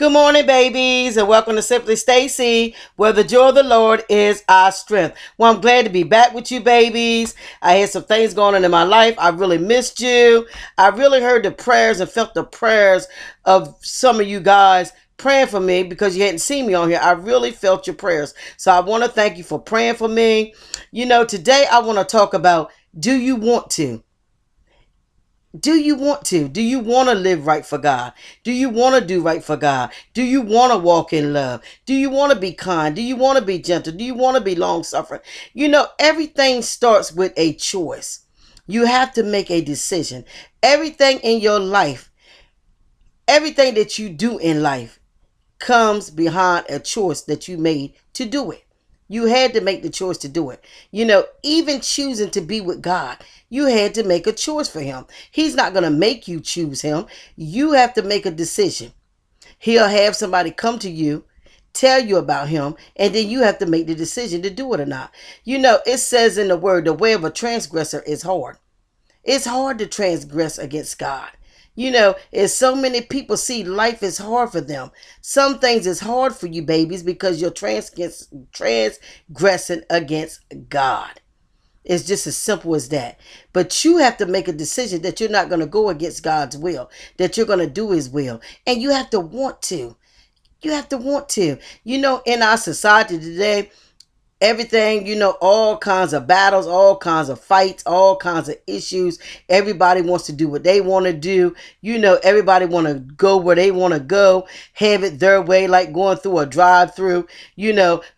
Good morning, babies, and welcome to Simply Stacy, where the joy of the Lord is our strength. Well, I'm glad to be back with you, babies. I had some things going on in my life. I really missed you. I really heard the prayers and felt the prayers of some of you guys praying for me because you hadn't seen me on here. I really felt your prayers. So I want to thank you for praying for me. Today I want to talk about, do you want to? Do you want to? Do you want to live right for God? Do you want to do right for God? Do you want to walk in love? Do you want to be kind? Do you want to be gentle? Do you want to be long suffering? Everything starts with a choice. You have to make a decision. Everything in your life, everything that you do in life comes behind a choice that you made to do it. You had to make the choice to do it. Even choosing to be with God, you had to make a choice for him. He's not going to make you choose him. You have to make a decision. He'll have somebody come to you, tell you about him, and then you have to make the decision to do it or not. It says in the word, the way of a transgressor is hard. It's hard to transgress against God. As so many people see life is hard for them. Some things is hard for you, babies, because you're transgressing against God. It's just as simple as that. But you have to make a decision that you're not going to go against God's will, that you're going to do his will. And you have to want to. You have to want to. In our society today, everything, all kinds of battles, all kinds of fights, all kinds of issues. Everybody wants to do what they want to do. Everybody want to go where they want to go, have it their way, like going through a drive-through,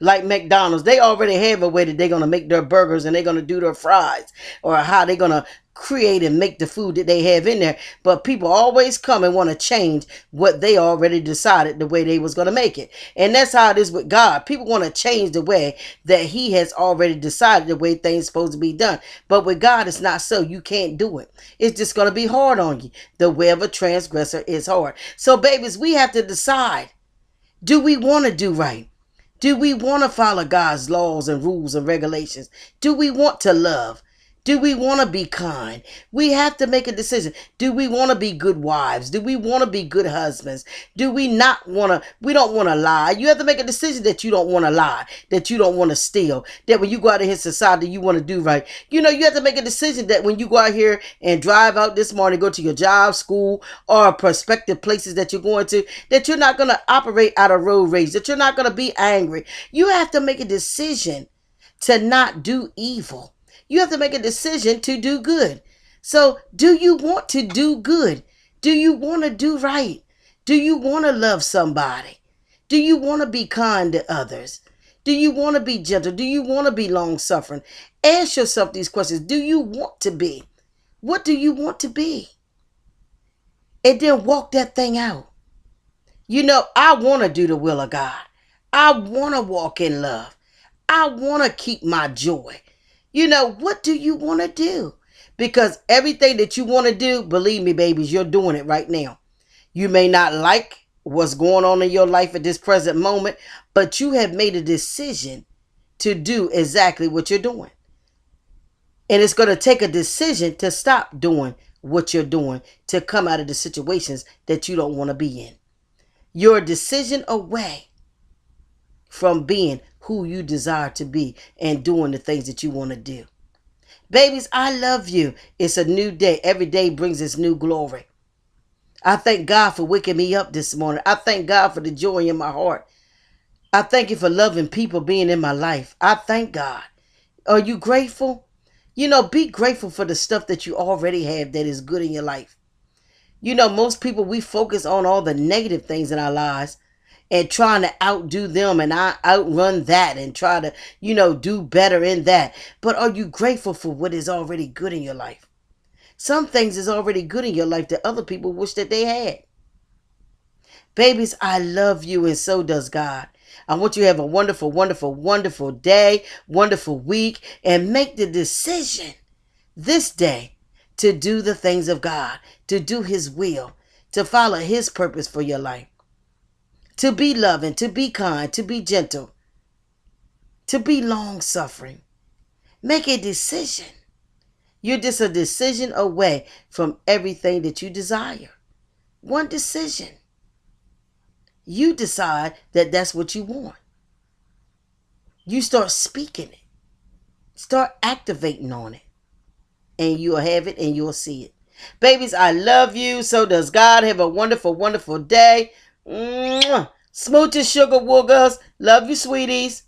like McDonald's. They already have a way that they're going to make their burgers and they're going to do their fries, or how they're going to create and make the food that they have in there. But people always come and want to change what they already decided the way they was going to make it. And that's how it is with God. People want to change the way that he has already decided the way things supposed to be done. But with God, it's not so. You can't do it. It's just going to be hard on you. The way of a transgressor is hard. So babies, we have to decide, do we want to do right? Do we want to follow God's laws and rules and regulations? Do we want to love? Do we want to be kind? We have to make a decision. Do we want to be good wives? Do we want to be good husbands? Do we not want to? We don't want to lie. You have to make a decision that you don't want to lie, that you don't want to steal, that when you go out in society, you want to do right. You have to make a decision that when you go out here and drive out this morning, go to your job, school, or prospective places that you're going to, that you're not going to operate out of road rage, that you're not going to be angry. You have to make a decision to not do evil. You have to make a decision to do good. So, do you want to do good? Do you want to do right? Do you want to love somebody? Do you want to be kind to others? Do you want to be gentle? Do you want to be long suffering? Ask yourself these questions. Do you want to be? What do you want to be? And then walk that thing out. I want to do the will of God. I want to walk in love. I want to keep my joy. What do you want to do? Because everything that you want to do, believe me, babies, you're doing it right now. You may not like what's going on in your life at this present moment, but you have made a decision to do exactly what you're doing. And it's going to take a decision to stop doing what you're doing, to come out of the situations that you don't want to be in. You're a decision away from being who you desire to be and doing the things that you want to do. Babies, I love you. It's a new day. Every day brings its new glory. I thank God for waking me up this morning. I thank God for the joy in my heart. I thank you for loving people being in my life. I thank God. Are you grateful? Be grateful for the stuff that you already have that is good in your life. Most people, we focus on all the negative things in our lives and trying to outdo them and outrun that and try to, do better in that. But are you grateful for what is already good in your life? Some things is already good in your life that other people wish that they had. Babies, I love you, and so does God. I want you to have a wonderful, wonderful, wonderful day, wonderful week, and make the decision this day to do the things of God, to do his will, to follow his purpose for your life, to be loving, to be kind, to be gentle, to be long suffering. Make a decision. You're just a decision away from everything that you desire. One decision. You decide that that's what you want. You start speaking it. Start activating on it. And you'll have it and you'll see it. Babies, I love you. So does God. Have a wonderful, wonderful day. Mwah. Smooches, sugar woogers. Love you, sweeties.